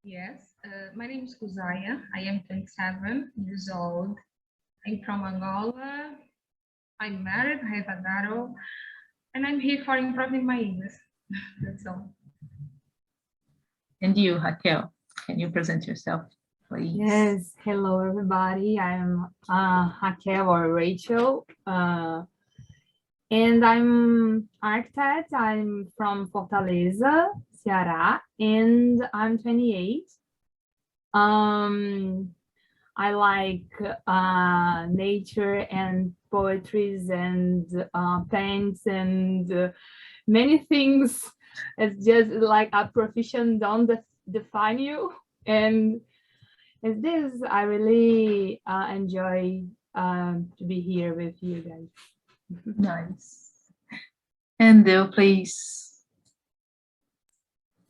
Yes, my name is Kuzaya. I am 27 years old. I'm from Angola. I'm married, I have a daughter, and I'm here for improving my English. That's all. And you, Raquel, can you present yourself, please? Yes, hello everybody. I'm Raquel or Rachel, and I'm architect. I'm from Fortaleza, Ceará, and I'm 28. Um, I like nature and poetries and paints and many things. It's just like a profession don't define you. And with this, I really enjoy to be here with you guys. Nice. And Dale, please.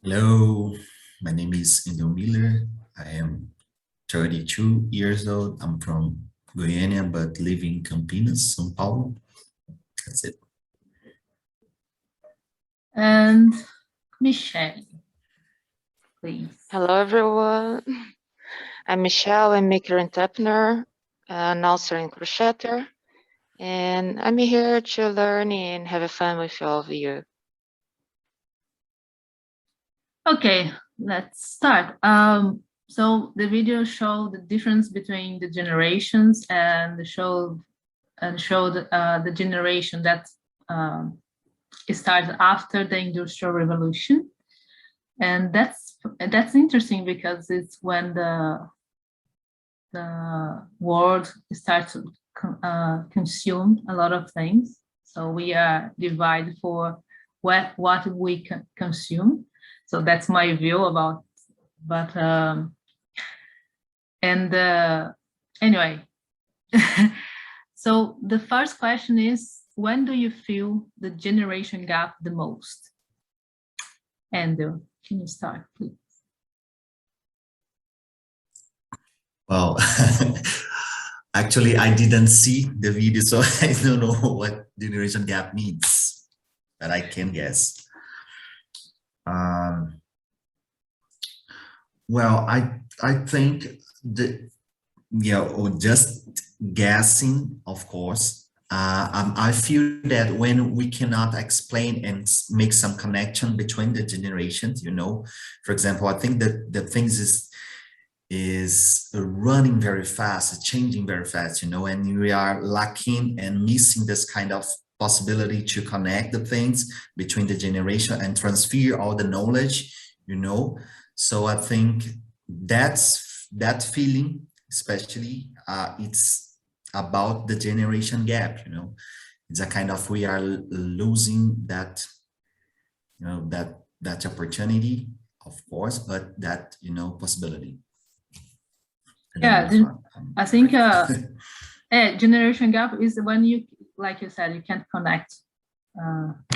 Hello, my name is Indel Miller. I am 32 years old. I'm from Goiânia, but live in Campinas, São Paulo. That's it. And Michelle, please. Hello, everyone. I'm Michelle. I'm maker and entrepreneur, and also in crocheter. And I'm here to learn and have fun with all of you. Okay, let's start. So the video showed the difference between the generations and showed the generation that started after the Industrial Revolution, and that's interesting because it's when the world starts to consume a lot of things. So we are divided for what we can consume. So that's my view about. But anyway, so the first question is, when do you feel the generation gap the most? Andrew, can you start, please? Well, actually, I didn't see the video, so I don't know what generation gap means, but I can guess. Well, I think just guessing, of course. I feel that when we cannot explain and make some connection between the generations, for example, I think that the things is running very fast, changing very fast, and we are lacking and missing this kind of possibility to connect the things between the generation and transfer all the knowledge, So I think that's that feeling, especially it's about the generation gap, It's a kind of, we are losing that, that opportunity, of course, but that, possibility. I think generation gap is when you, like you said, you can't connect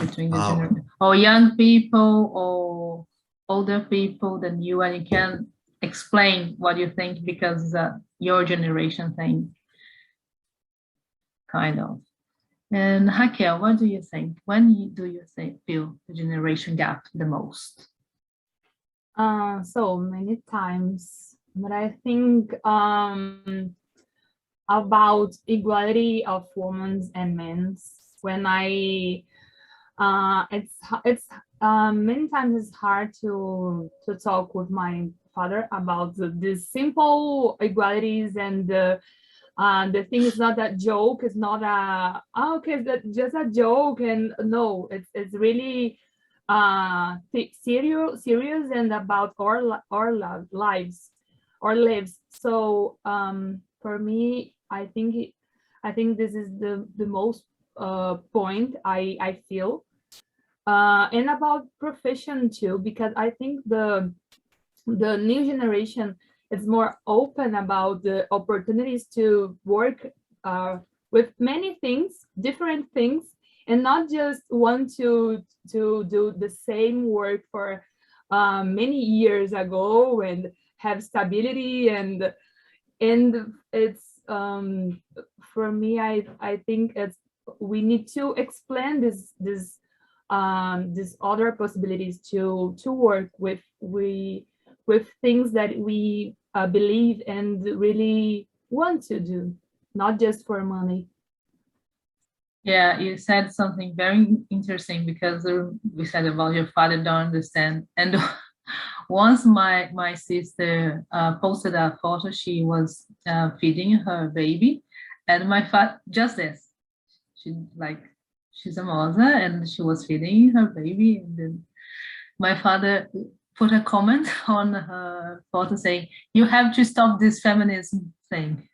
between the generation, or young people or older people than you, and you can explain what you think because your generation thing, kind of. And Raquel, what do you think? When do you feel the generation gap the most? So many times, but I think about equality of women and men. When it's many times it's hard to talk with my father about these simple equalities, and the thing is not that joke. It's not okay, that's just a joke, and no, it's really serious and about our lives, our lives. So for me, I think this is the most point I feel, and about profession too, because I think the new generation is more open about the opportunities to work with many things, different things, and not just want to do the same work for many years ago and have stability, and it's for me, I think it's, we need to explain these other possibilities to work with with things that we believe and really want to do, not just for money. Yeah, you said something very interesting, because we said about your father don't understand. And once my sister posted a photo, she was feeding her baby, and my father, just this, she's a mother and she was feeding her baby, and then my father put a comment on her photo saying, "You have to stop this feminism thing."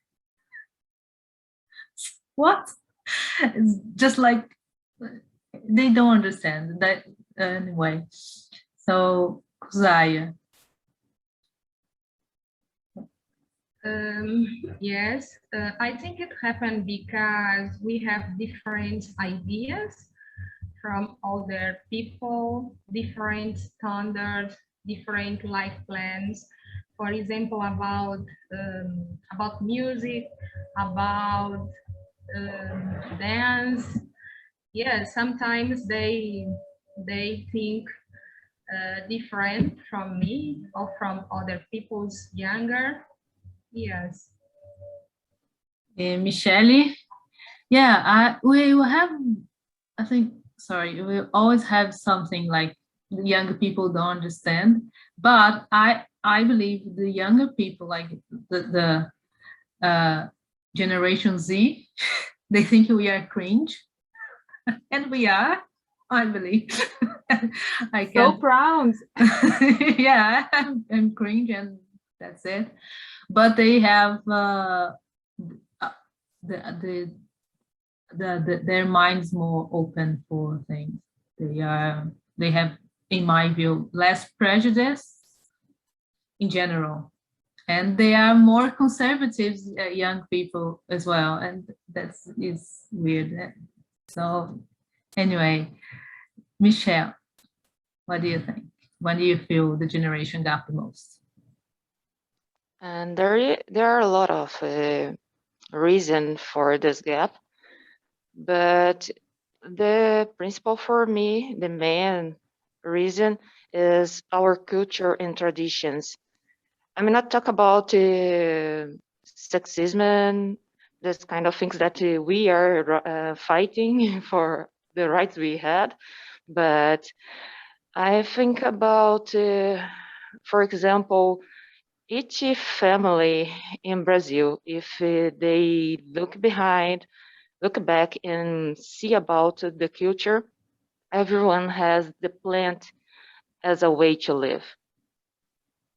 What? It's just like they don't understand that anyway. So Zaya. Yes, I think it happened because we have different ideas from other people, different standards, different life plans. For example, about music, about dance. Yes, sometimes they think different from me or from other people's younger. Yes. Michele. Yeah, we will have, I think, sorry, we always have something like the younger people don't understand, but I believe the younger people, like the Generation Z, they think we are cringe, and we are, I believe. I So can. proud. Yeah, I'm cringe, and that's it. But they have their minds more open for things. They have, in my view, less prejudice in general, and they are more conservative young people as well, and is weird. So anyway, Michelle, what do you think? When do you feel the generation gap the most? And there are a lot of reason for this gap, but the principal for me, the main reason, is our culture and traditions. I'm not talking about sexism and this kind of things that we are fighting for the rights we had, but I think about, for example, each family in Brazil, if they look back and see about the culture, everyone has the plant as a way to live.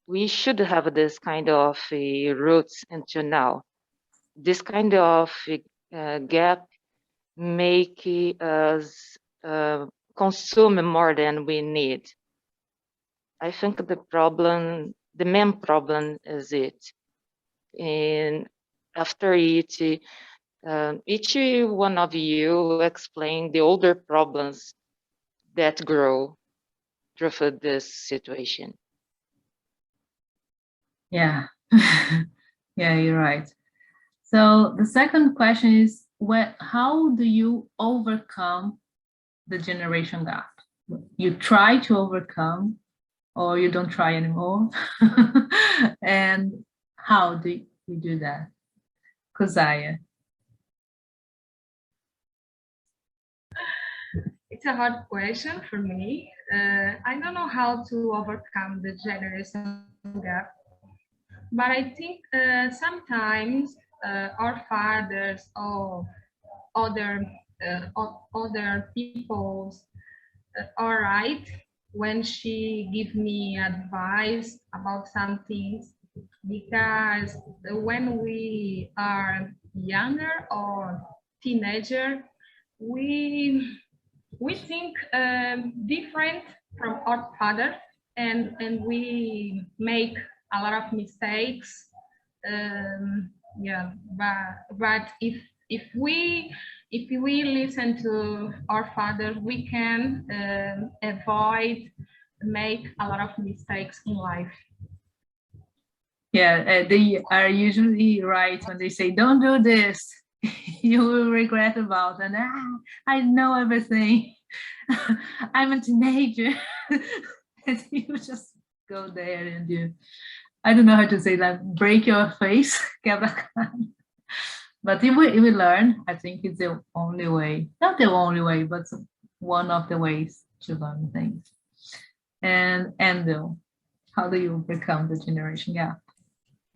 We should have this kind of roots until now. This kind of gap make us consume more than we need. I think the main problem is it. And after it, each one of you explain the older problems that grow through this situation. Yeah, yeah, you're right. So the second question is, how do you overcome the generation gap? You try to overcome, or you don't try anymore? And how do you do that? Kozaya. It's a hard question for me. I don't know how to overcome the generation gap, but I think sometimes our fathers or other people's are right when she give me advice about some things, because when we are younger or teenager, we think different from our father, and we make a lot of mistakes. Yeah, but if we listen to our father, we can avoid make a lot of mistakes in life. Yeah, they are usually right when they say, don't do this, you will regret about it. And I know everything. I'm a teenager. And you just go there and you, I don't know how to say that, break your face, quebra a cara. But if we learn, I think it's the only way, not the only way, but one of the ways to learn things. And Andrew, how do you overcome the generation gap?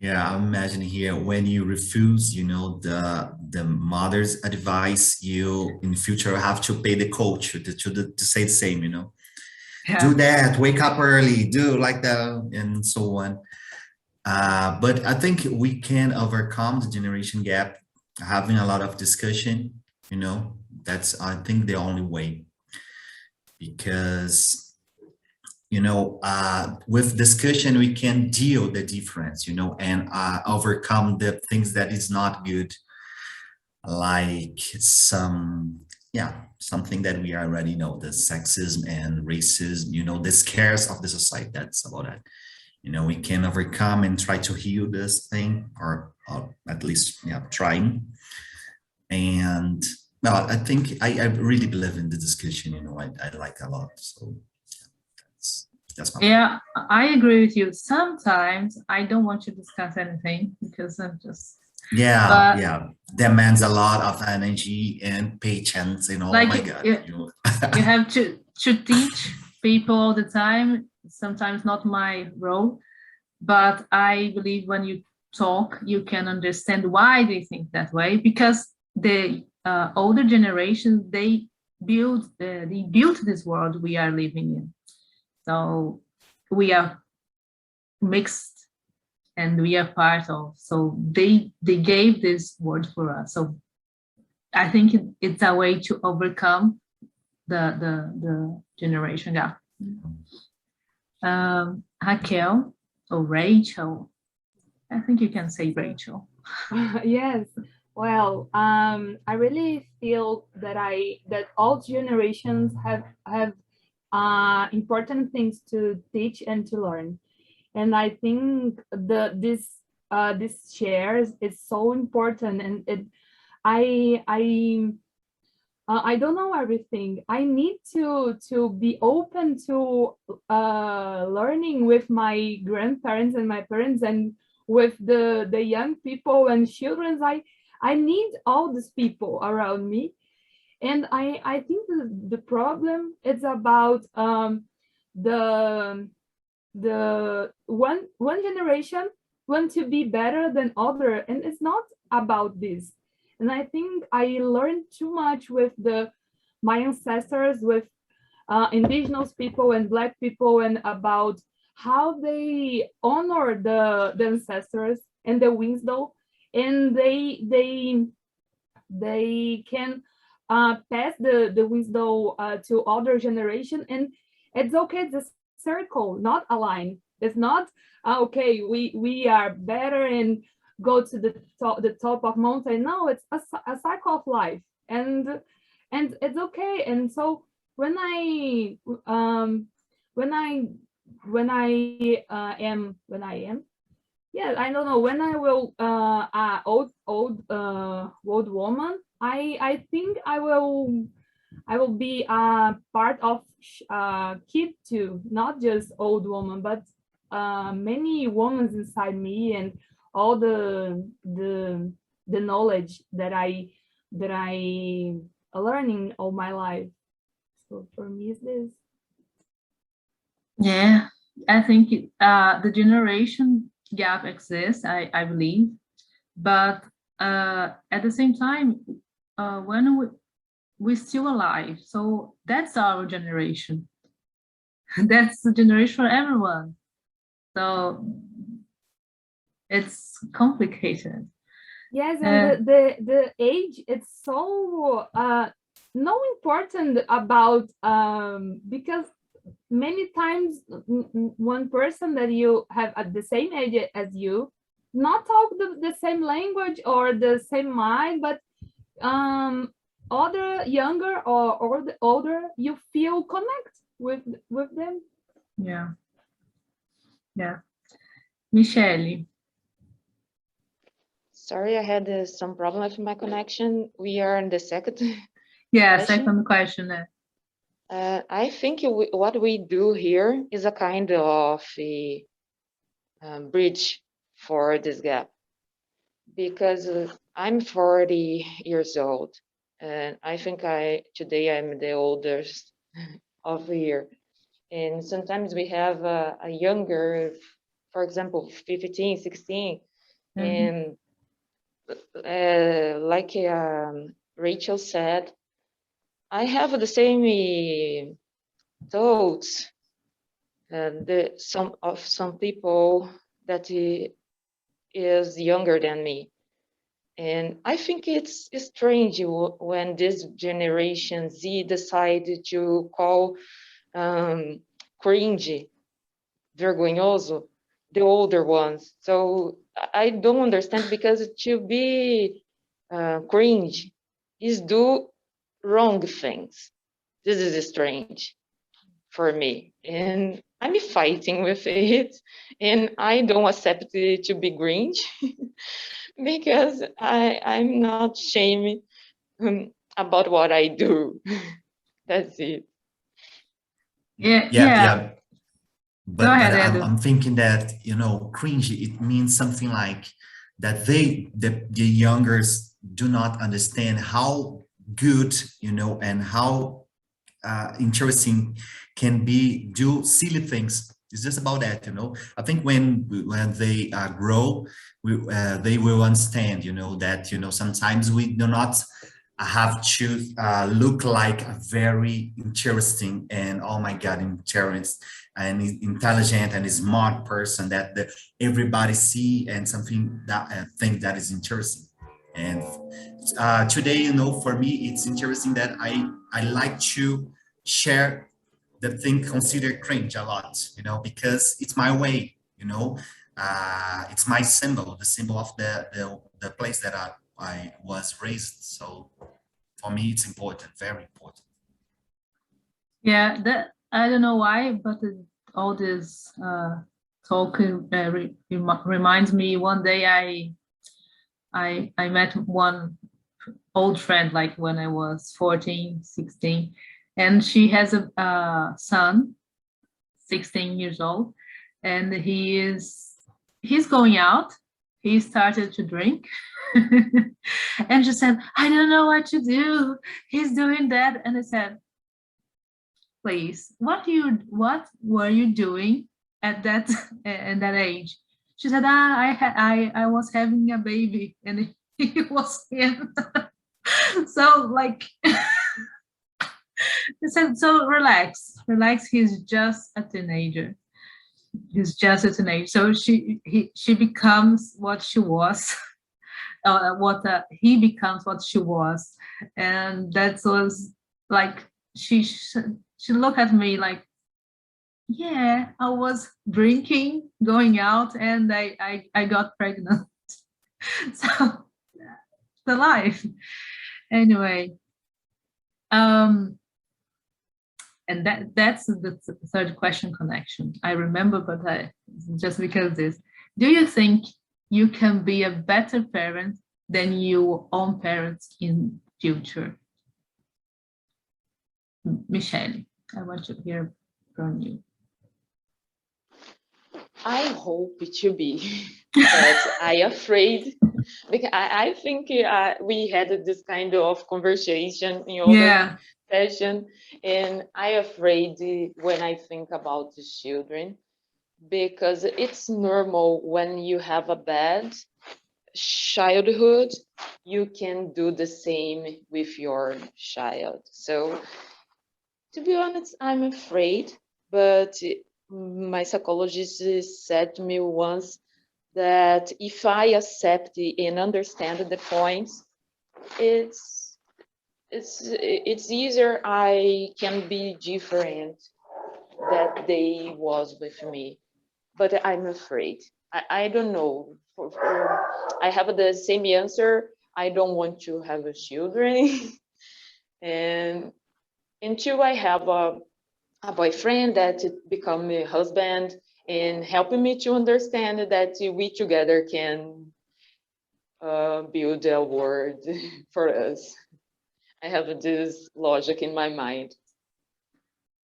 Yeah, I'm imagining here when you refuse, you know, the mother's advice, you in future have to pay the coach to say the same, you know. Yeah. Do that, wake up early, do like that, and so on. But I think we can overcome the generation gap having a lot of discussion, you know. That's, I think, the only way, because, you know, with discussion we can deal the difference, you know, and overcome the things that is not good, like something that we already know, the sexism and racism, you know, the scares of the society. That's about it. You know, we can overcome and try to heal this thing, or at least, yeah, trying. And well, I think I really believe in the discussion, you know, I like a lot. So that's my Yeah, I agree with you. Sometimes I don't want to discuss anything because I'm just, yeah, demands a lot of energy and patience, and oh like, my God, you have to teach people all the time. Sometimes not my role, but I believe when you talk, you can understand why they think that way, because the older generation, they built this world we are living in. So we are mixed and we are part of, so they gave this word for us. So I think it's a way to overcome the generation gap. Raquel or Rachel, I think you can say Rachel. Yes. Well, I really feel that all generations have important things to teach and to learn, and I think this shares is so important, and I don't know everything. I need to be open to learning with my grandparents and my parents, and with the young people and children. I need all these people around me, and I think the problem is about the one generation want to be better than other, and it's not about this. And I think I learned too much with my ancestors, with indigenous people and Black people, and about how they honor the ancestors and the wisdom, and they can pass the wisdom to other generation. And it's okay, it's a circle, not a line. It's not okay, we are better and go to the top of mountain. No, it's a cycle of life, and it's okay. And so when I am, yeah, I don't know, when I will old woman, I think I will be part of kid too, not just old woman, but many women inside me, and all the knowledge that I learning all my life. So for me, is this. Yeah, I think the generation gap exists, I believe, but at the same time, when we're still alive, so that's our generation. That's the generation for everyone. So it's complicated. Yes, and the age, it's so no important about because many times one person that you have at the same age as you not talk the same language or the same mind, but other younger or the older, you feel connect with them. Yeah. Michelle. Sorry, I had some problem with my connection. We are in the second Yeah, question. second question. I think what we do here is a kind of a bridge for this gap, because I'm 40 years old, and I think today I'm the oldest of here. And sometimes we have a younger, for example, 15, 16, and like Rachel said, I have the same thoughts some people that is younger than me. And I think it's strange when this Generation Z decided to call cringe, vergonhoso, the older ones. So I don't understand, because to be cringe is do wrong things. This is strange for me, and I'm fighting with it, and I don't accept it to be cringe because I'm not ashamed about what I do. That's it. Yeah. But, Go ahead, but Edu. I'm thinking that, you know, cringe, it means something like that the youngers do not understand how good, you know, and how interesting can be do silly things. It's just about that, you know. I think when they grow, they will understand, you know, that, you know, sometimes we do not have to look like a very interesting and, oh my God, interesting and intelligent and smart person that everybody see and something that think that is interesting. And today, you know, for me, it's interesting that I like to share the thing considered cringe a lot, you know, because it's my way, you know, it's my symbol, the symbol of the place that I was raised. So for me, it's important, very important. Yeah, that I don't know why, but all this talk reminds me. One day I met one old friend, like when I was 14, 16, and she has a son, 16 years old, and he's going out. He started to drink. And she said, I don't know what to do. He's doing that. And I said, please, what were you doing at that age? She said, I was having a baby and he was him. So like I said, so relax, he's just a teenager. So she becomes what she was. He becomes what she was, and that was like she looked at me like, yeah, I was drinking, going out, and I got pregnant. So the life anyway. And that's the third question, connection. I remember, but just because this, do you think you can be a better parent than your own parents in future? Michelle, I want to hear from you. I hope it should be, but I'm afraid, because I think we had this kind of conversation in other session, and I'm afraid when I think about the children, because it's normal when you have a bad childhood, you can do the same with your child. So to be honest, I'm afraid, but my psychologist said to me once that if I accept and understand the points, it's easier. I can be different that they was with me, but I'm afraid. I don't know. I have the same answer. I don't want to have children, and until I have a boyfriend that become a husband and helping me to understand that we together can build a world for us. I have this logic in my mind.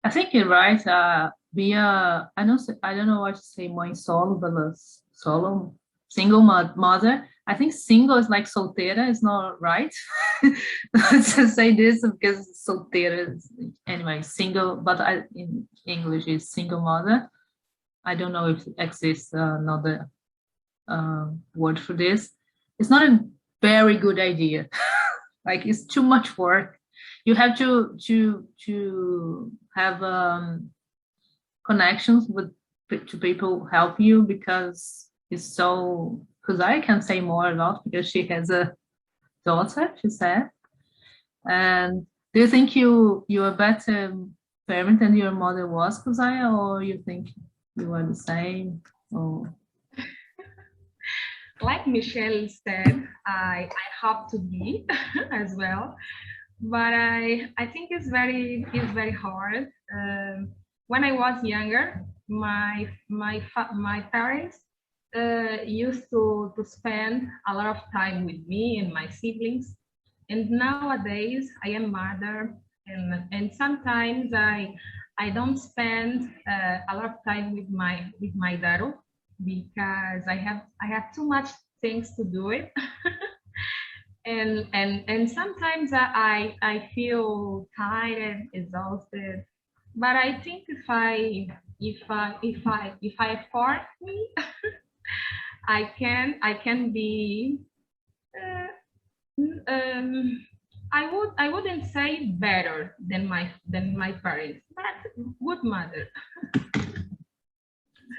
I think you're right. I don't know what to say, mãe solo, but solo, single mother. I think single is like solteira, is not right to say this because solteira is, anyway, single, but in English is single mother. I don't know if it exists another word for this. It's not a very good idea. Like, it's too much work. You have to have connections to people who help you, because it's so, because I can say more a lot because she has a daughter, she said. And do you think you a better parent than your mother was, Kusaya, or you think you are the same? Or like Michelle said, I hope to be as well, but I think it's very hard. When I was younger, my parents used to spend a lot of time with me and my siblings, and nowadays I am mother, and sometimes I don't spend a lot of time with my daughter, because I have too much things to do it. and sometimes I feel tired, exhausted. But I think if I force me, I can be I wouldn't say better than my parents, but good mother.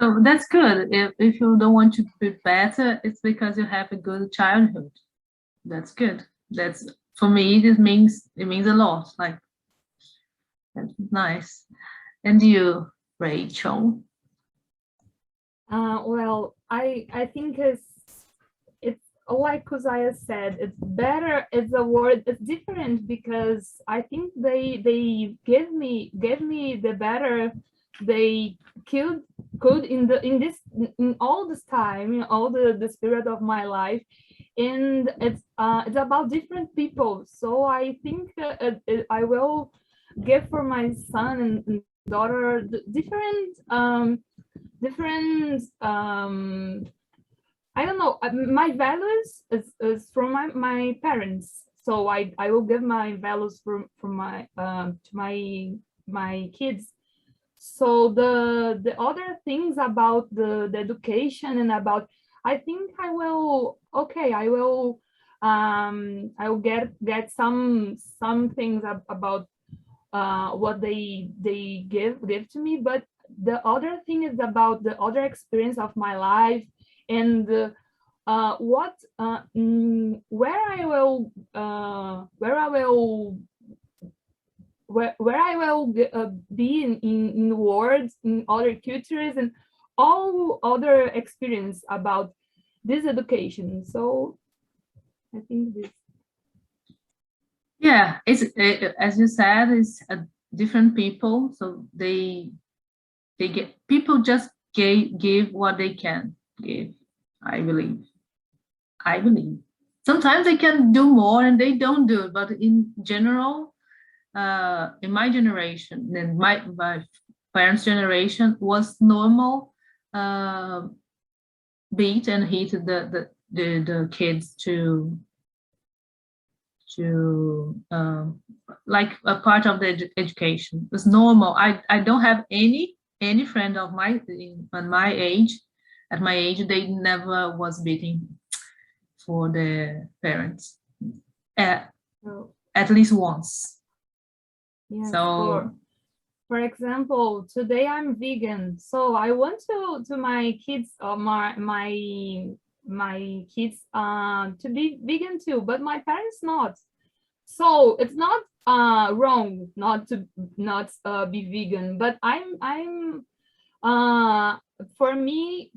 so that's good. If you don't want to be better, it's because you have a good childhood. That's good. That's, for me, it means a lot. Like, that's nice. And you, Rachel? Well, I think it's like Kusaya said, it's better. It's a word. It's different because I think they gave me the better they could in all this time, in all the spirit of my life, and it's about different people. So I think I will give for my son and daughter different I don't know, my values is from my parents, so I will give my values from my to my kids. So the other things about the education and about, I think I will get some things about what they give to me, but the other thing is about the other experience of my life, and where I will be in words, in other cultures, and all other experience about this education. So I think this. Yeah, it's as you said, it's different people, so they get, people just give what they can give. I believe. Sometimes they can do more and they don't do it, but in general, in my generation, and my parents' generation, was normal beat and hit the kids to like a part of the education. It's normal. I don't have any friend of at my age, they never was beating for the parents, at least once. Yes, so for example, today I'm vegan, so I want to my kids or my kids to be vegan too, but my parents not. So it's not wrong not to be vegan, but I'm for me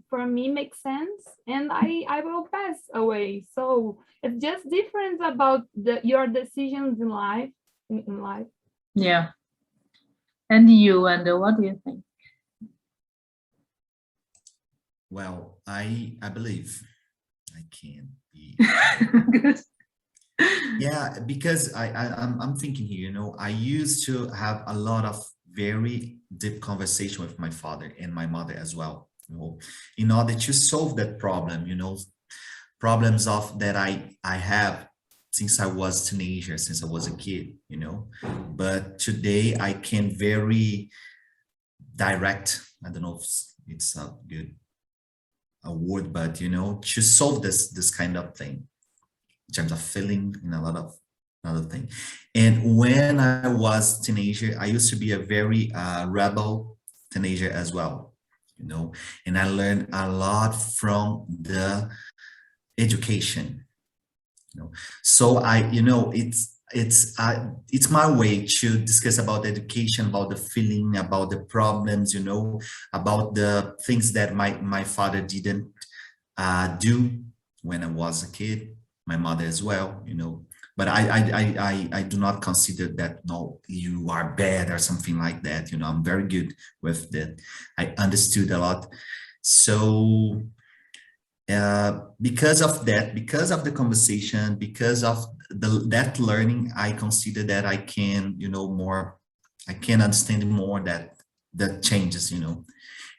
makes sense, and I will pass away. So it's just different about your decisions in life. Yeah. And you, and what do you think? Well, I believe I can be. Good. Yeah, because I'm thinking here, you know, I used to have a lot of very deep conversation with my father and my mother as well, you know, in order to solve that problem, you know, problems of that I have since I was teenager, since I was a kid, you know. But today I can very direct, I don't know if it's a good a word, but you know, to solve this kind of thing in terms of feeling and a lot of other thing. And when I was teenager, I used to be a very rebel teenager as well, you know, and I learned a lot from the education, you know. So you know, it's my way to discuss about education, about the feeling, about the problems, you know, about the things that my father didn't do when I was a kid, my mother as well, you know. But I do not consider that, no, you are bad or something like that, you know. I'm very good with that. I understood a lot. So because of that, because of the conversation, because of that learning, I consider that I can, you know, more, I can understand more that changes, you know.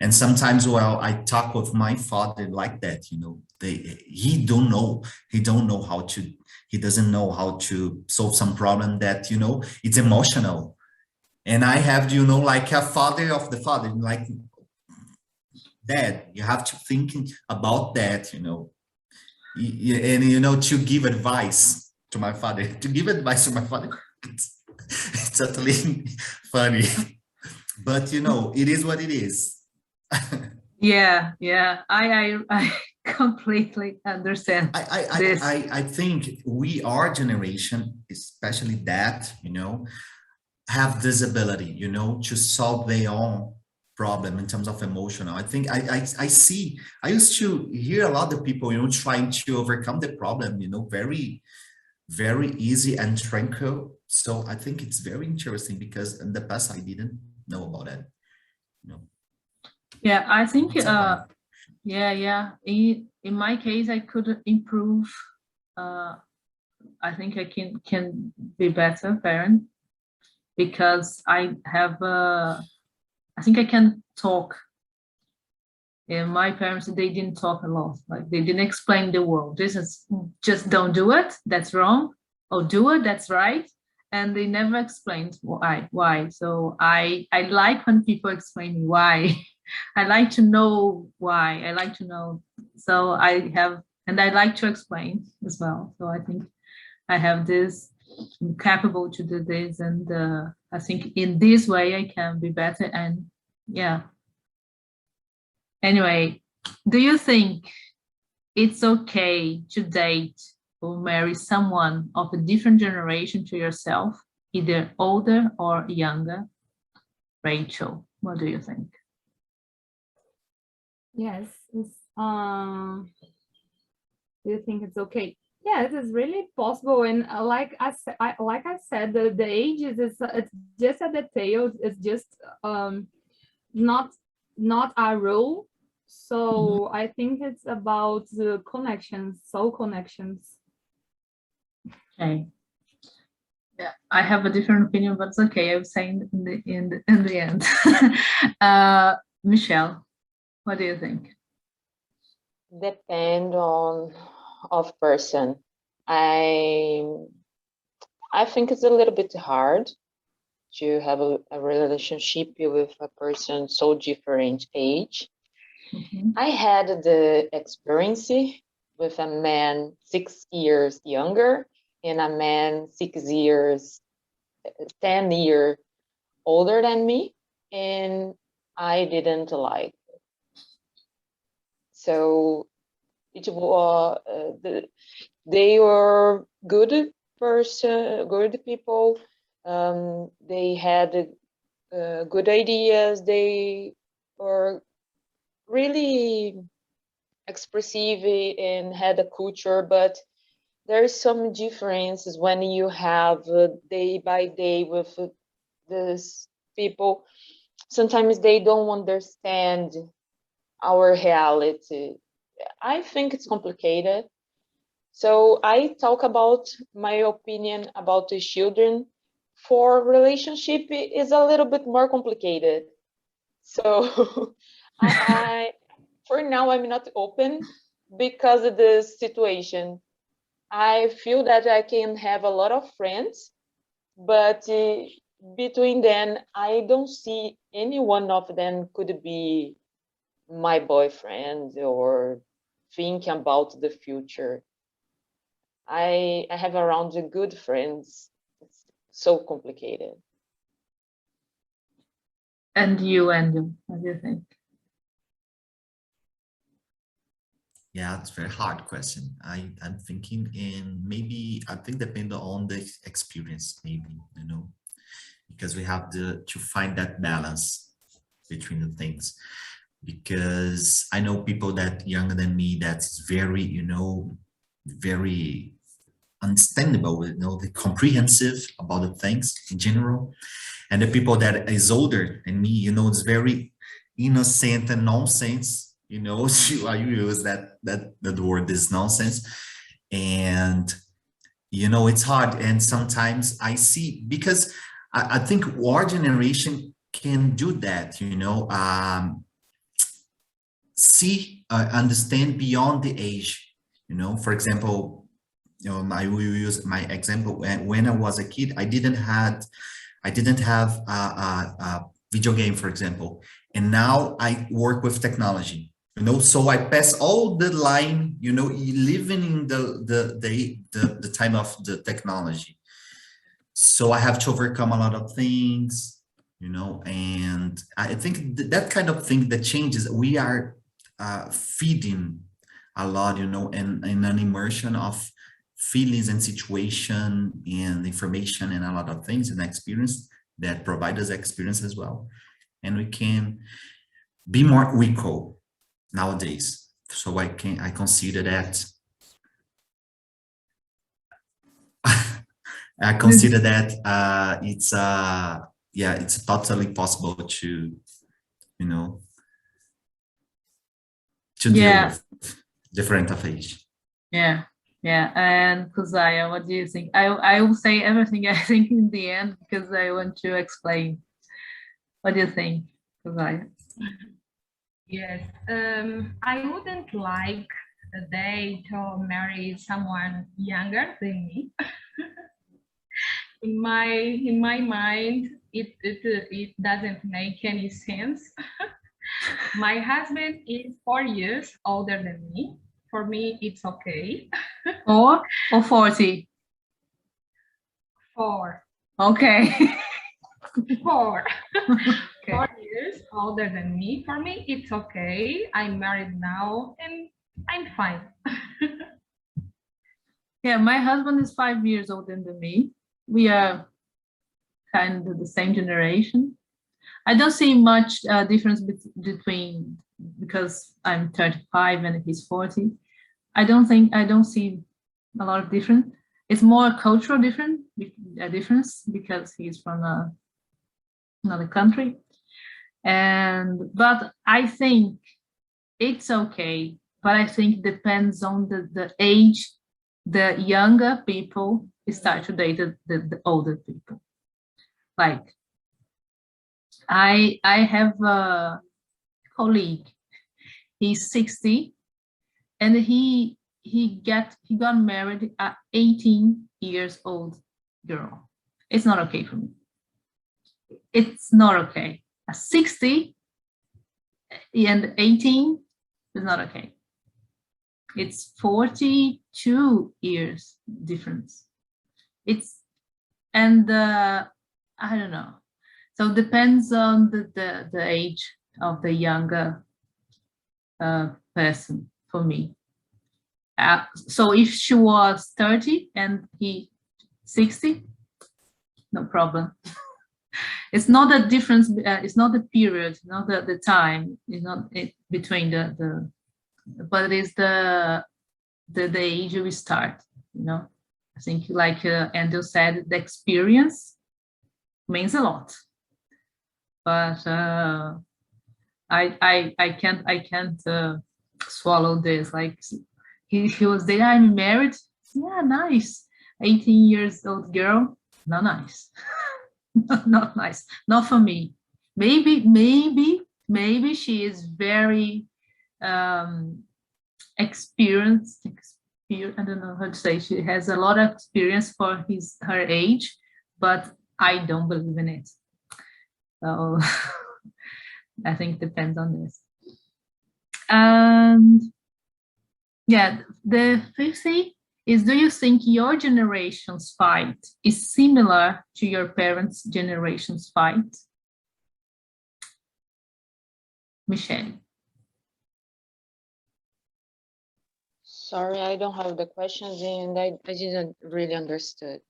And sometimes, well, I talk with my father like that, you know. He don't know how to, he doesn't know how to solve some problem that, you know, it's emotional. And I have, you know, like a father of the father, like that, you have to think about that, you know. And, you know, to give advice to my father, it's totally funny. But, you know, it is what it is. Yeah, I completely understand. I think our generation, especially that, you know, have this ability, you know, to solve their own problem in terms of emotional. I think I see, I used to hear a lot of people, you know, trying to overcome the problem, you know, very, very easy and tranquil. So I think it's very interesting because in the past I didn't know about it, you know. Yeah, I think yeah. In my case, I could improve. I think I can be better parent because I have. I think I can talk. And my parents, they didn't talk a lot. Like they didn't explain the world. This is just don't do it. That's wrong. Or do it. That's right. And they never explained why. So I like when people explain why. I like to know why. I like to know. So I have, and I like to explain as well. So I think I have this, I'm capable to do this. And I think in this way I can be better. And yeah. Anyway, do you think it's okay to date or marry someone of a different generation to yourself, either older or younger? Rachel, what do you think? Yes. Do you think it's okay? Yes, it's really possible. And like I said, the age it's just a detail. It's just not a rule. So I think it's about the connections, soul connections. Okay. Yeah, I have a different opinion, but it's okay. I was saying in the end. Michelle, what do you think? Depend of person. I think it's a little bit hard to have a relationship with a person so different age. I had the experience with a man 6 years younger and a man 10 years older than me, and I didn't like it. So it was they were good people. They had good ideas. They were really expressive and had a culture, but there's some differences when you have day by day with these people. Sometimes they don't understand our reality. I think it's complicated. So I talk about my opinion about the children. for relationship is a little bit more complicated. So I for now, I'm not open because of the situation. I feel that I can have a lot of friends, but between them, I don't see any one of them could be my boyfriend or think about the future. I have around the good friends. It's so complicated. And you, Andrew, what do you think? Yeah, it's a very hard question. I'm thinking in maybe, I think depending on the experience, maybe, you know, because we have to find that balance between the things. Because I know people that younger than me, that's very, you know, very understandable, you know, the comprehensive about the things in general. And the people that is older than me, you know, it's very innocent and nonsense, you know, I use that the word is nonsense. And, you know, it's hard. And sometimes I see, because I think our generation can do that, you know, understand beyond the age, you know. For example, you know, I will use my example. When I was a kid, I didn't have a video game, for example, and now I work with technology, you know, so I pass all the line, you know, living in the time of the technology. So I have to overcome a lot of things, you know, and I think that kind of thing that changes, we are feeding a lot, you know, in an immersion of feelings and situation and information and a lot of things and experience that provide us experience as well. And we can be more equal nowadays. So I consider that I consider that it's totally possible to, you know, to deal with different of age. Yeah. And Kuzaya, what do you think? I will say everything I think in the end because I want to explain. What do you think, Kuzaya? Yes, I wouldn't like a day to marry someone younger than me. In my mind, it doesn't make any sense. My husband is 4 years older than me. For me, it's okay. 4 or 40? 4. Okay. 4. Okay. 4 years older than me. For me, it's okay. I'm married now and I'm fine. Yeah, my husband is 5 years older than me. We are kind of the same generation. I don't see much difference between, because I'm 35 and he's 40. I don't see a lot of difference. It's more cultural difference because he's from another country. But I think it's okay. But I think it depends on the age. The younger people start to date the older people. Like I have a colleague. He's 60, and he got married at 18 years old girl. It's not okay for me. It's not okay. At 60 and 18 is not okay. It's 42 years difference. I don't know. So it depends on the age of the younger person for me. So if she was 30 and he 60, no problem. It's not the difference. It's not the period, not the time. It's not between but it's the age we start. You know, I think like Andrew said, the experience means a lot. But I can't swallow this. Like he was there. I'm married. Yeah, nice. 18 years old girl. not nice. Not nice. Not for me. Maybe she is very experienced. I don't know how to say. She has a lot of experience for her age, but I don't believe in it. So I think it depends on this. And yeah, the 50 is, do you think your generation's fight is similar to your parents' generation's fight? Michelle. Sorry, I don't have the questions and I didn't really understood.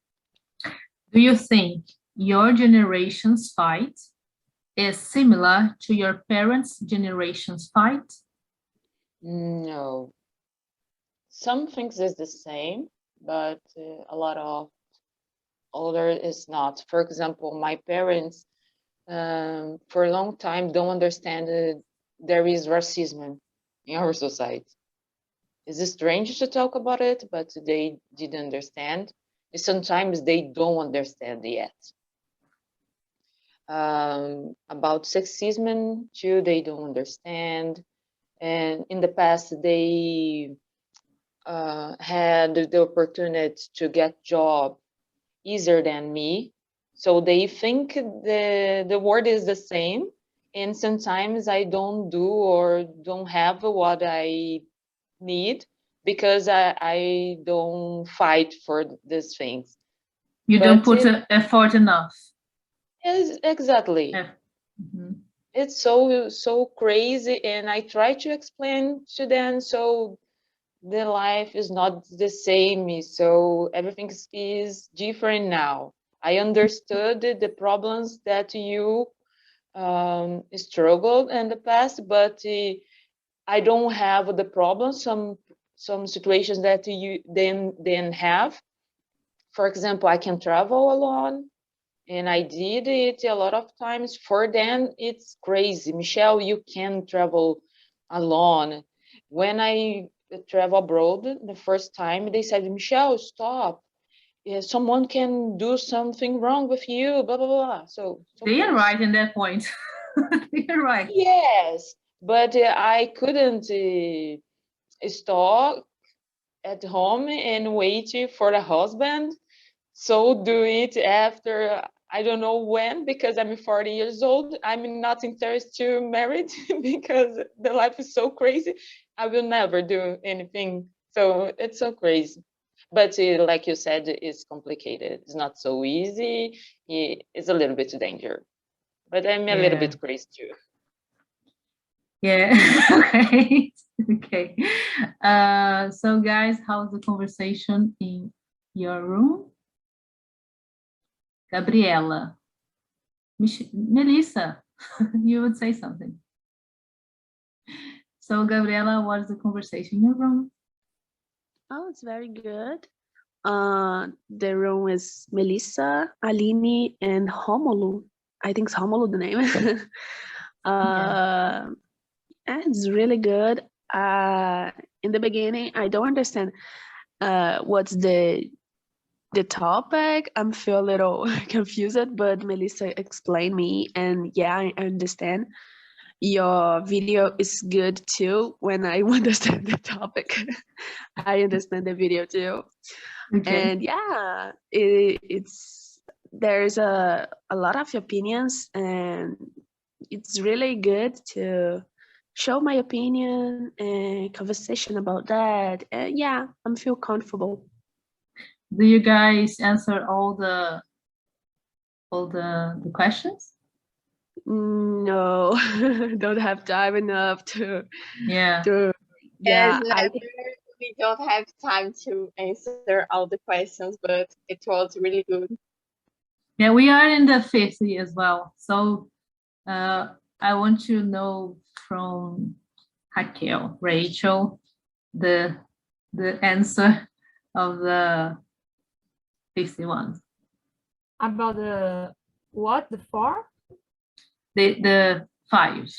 Do you think your generation's fight is similar to your parents' generation's fight? No. Some things is the same, but a lot of other is not. For example, my parents for a long time don't understand that there is racism in our society. It's strange to talk about it, but they didn't understand. And sometimes they don't understand yet. About sexism too, they don't understand. And in the past, they had the opportunity to get job easier than me. So they think the world is the same. And sometimes I don't do or don't have what I need because I don't fight for these things. You don't put effort enough. Yes, exactly. Mm-hmm. It's so crazy, and I try to explain to them so the life is not the same, so everything is different now. I understood the problems that you struggled in the past, but I don't have the problems, some situations that you then have. For example, I can travel alone, and I did it a lot of times. For them, it's crazy. Michelle, you can travel alone. When I travel abroad the first time, they said, Michelle, stop. Someone can do something wrong with you, blah, blah, blah. So they are right in that point. They are right. Yes, but I couldn't stop at home and wait for the husband. So do it after, I don't know when, because I'm 40 years old. I'm not interested to marry because the life is so crazy. I will never do anything. So it's so crazy. But like you said, it's complicated. It's not so easy. It's a little bit dangerous. But I'm a little bit crazy too. Yeah. Okay. Okay. So guys, how's the conversation in your room? Gabriela. Melissa, you would say something. So Gabriela, what's the conversation in your room? Oh, it's very good. The room is Melissa, Aline, and Romulu. I think it's Romulu the name. It's really good. In the beginning, I don't understand what's the topic. I'm feel a little confused, but Melissa explained me, and yeah, I understand. Your video is good too. When I understand the topic, I understand the video too. Okay. And yeah, there's a lot of opinions, and it's really good to show my opinion and conversation about that. And yeah, I'm feel comfortable. Do you guys answer all the questions? No, don't have time enough to. Yeah. We don't have time to answer all the questions, but it was really good. Yeah, we are in the 50 as well. So I want to know from Rachel, the answer of the 51. About the what? The 4? The 5.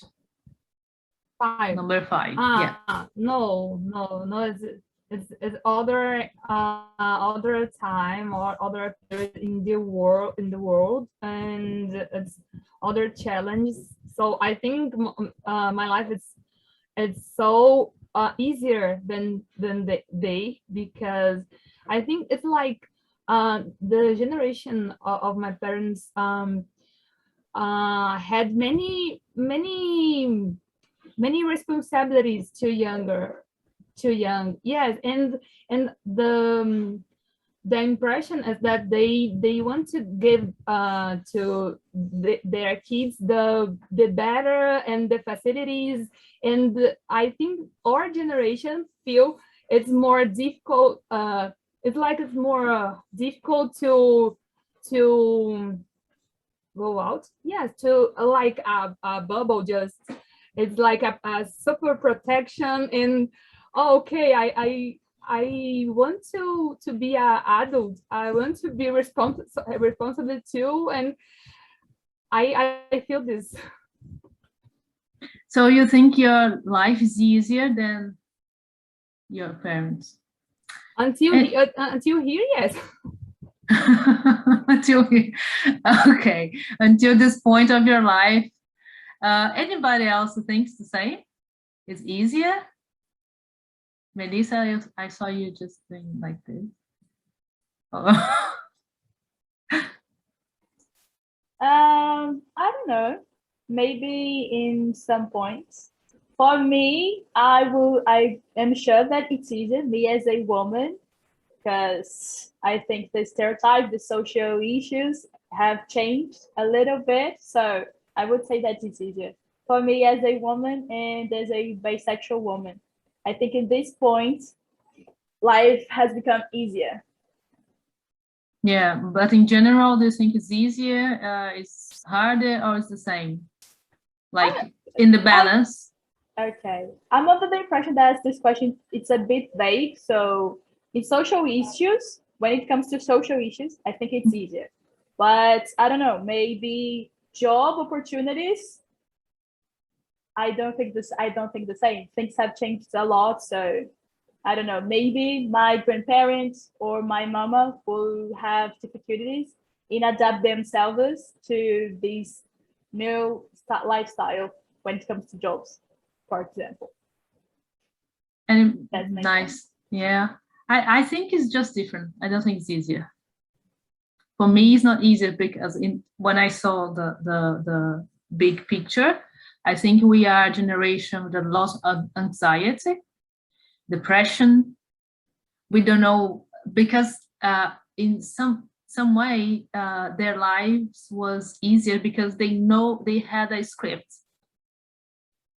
5. Number 5. Yeah. No. it's other time or other period in the world, and it's other challenges. So I think my life it's so easier than they, because I think it's like the generation of my parents had many responsibilities too young. Yes, and the impression is that they want to give to their kids the better and the facilities, and I think our generation feel it's more difficult. It's like it's more difficult to go out. Yes, to like a bubble. Just it's like a super protection. And okay, I want to be an adult. I want to be responsible too, and I feel this. So you think your life is easier than your parents? Until here, yes. Until here. Okay, until this point of your life. Anybody else who thinks the same? It's easier? Melissa, I saw you just doing like this. Oh. I don't know. Maybe in some points. For me, I am sure that it's easier, me as a woman, because I think the stereotype, the social issues have changed a little bit. So I would say that it's easier for me as a woman and as a bisexual woman. I think in this point, life has become easier. Yeah, but in general, do you think it's easier, it's harder, or it's the same? Like in the balance? Okay. I'm under the impression that this question, it's a bit vague. So in social issues, when it comes to social issues, I think it's easier. But I don't know, maybe job opportunities, I don't think the same. Things have changed a lot. So I don't know, maybe my grandparents or my mama will have difficulties in adapt themselves to this new lifestyle when it comes to jobs, for example. And nice. Yeah. I think it's just different. I don't think it's easier. For me, it's not easier because when I saw the big picture, I think we are a generation with a lot of anxiety, depression. We don't know, because in some way their lives was easier because they know they had a script.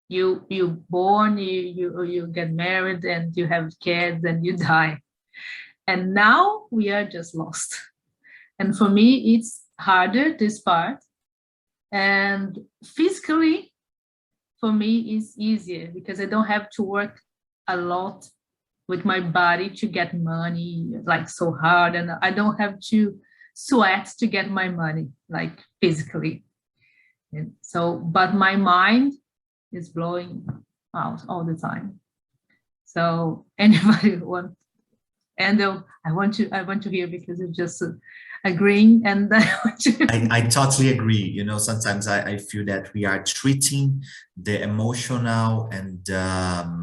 You born, you get married, and you have kids, and you die. And now we are just lost. And for me, it's harder, this part. And physically, for me, it's easier because I don't have to work a lot with my body to get money, like so hard. And I don't have to sweat to get my money, like physically. And so, but my mind is blowing out all the time. So anybody want, and I want to hear, because you're just agreeing, and I totally agree. You know, sometimes I feel that we are treating the emotional and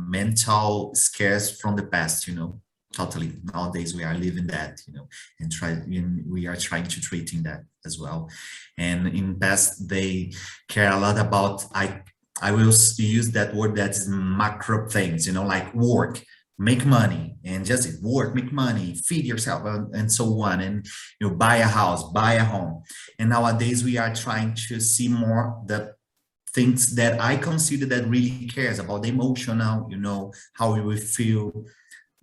mental scares from the past, you know, totally. Nowadays we are living that, you know, and we are trying to treating that as well. And in past, they care a lot about, I will use that word, that's macro things, you know, like work, make money, and just work, make money, feed yourself, and so on, and you know, buy a house, buy a home. And nowadays we are trying to see more the things that I consider that really cares about the emotional, you know, how we will feel,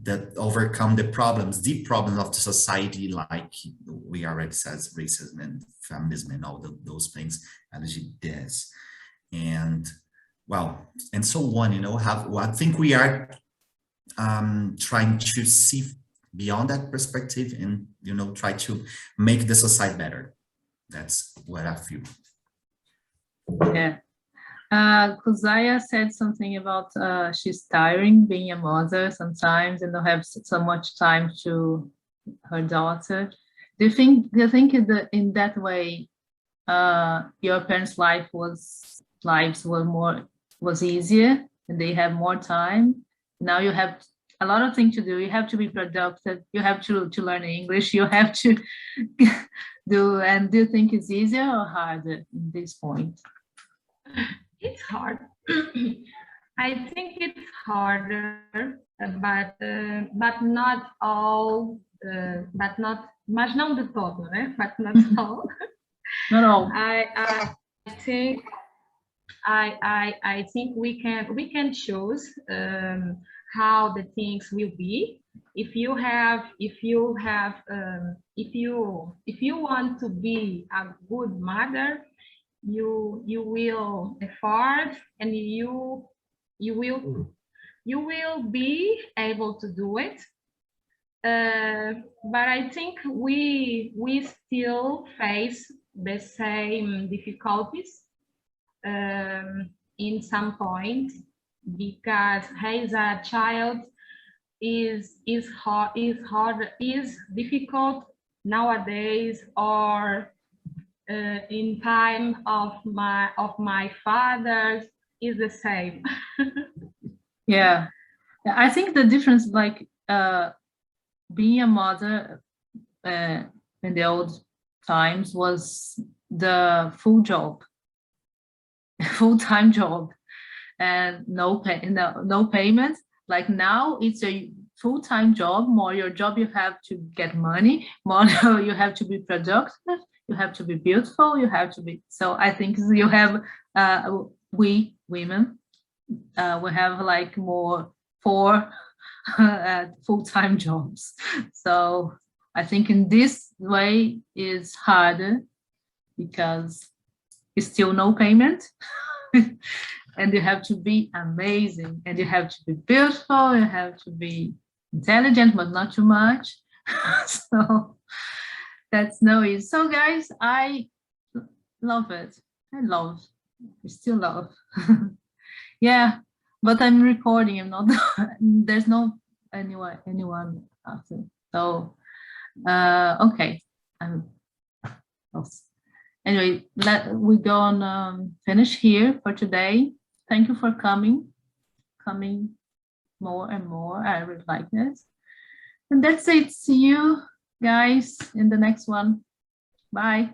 that overcome the problems, deep problems of the society, like we already said, racism and feminism and all those things, LGBTs, and well, and so on, you know, I think we are trying to see beyond that perspective and, you know, try to make the society better. That's what I feel. Yeah. Kuzaya said something about she's tiring being a mother sometimes and don't have so much time to her daughter. Do you think in that way your parents' lives was easier and they have more time? Now you have a lot of things to do. You have to be productive. You have to learn English. You have to do you think it's easier or harder at this point? It's hard. I think it's harder, but not all, mas não de todo, né? But not all. Not all. I think we can choose how the things will be. If you want to be a good mother, you will effort and you will be able to do it. But I think we still face the same difficulties in some point, because as a child is difficult nowadays, or in time of my father's is the same. Yeah, I think the difference, like being a mother in the old times, was the full-time job, and no payment. Like now it's a full-time job. More your job, you have to get money. More you have to be productive. You have to be beautiful. You have to be. So I think you have we women we have like more 4 full-time jobs. So I think in this way is harder because it's still no payment. And you have to be amazing, and you have to be beautiful, you have to be intelligent, but not too much. So that's no easy. So guys, I love it. I still love. Yeah, but I'm recording. I'm not. There's no anyone after. So okay. Anyway, we go on finish here for today. Thank you for coming more and more. I really like this. And that's it. See you guys in the next one. Bye.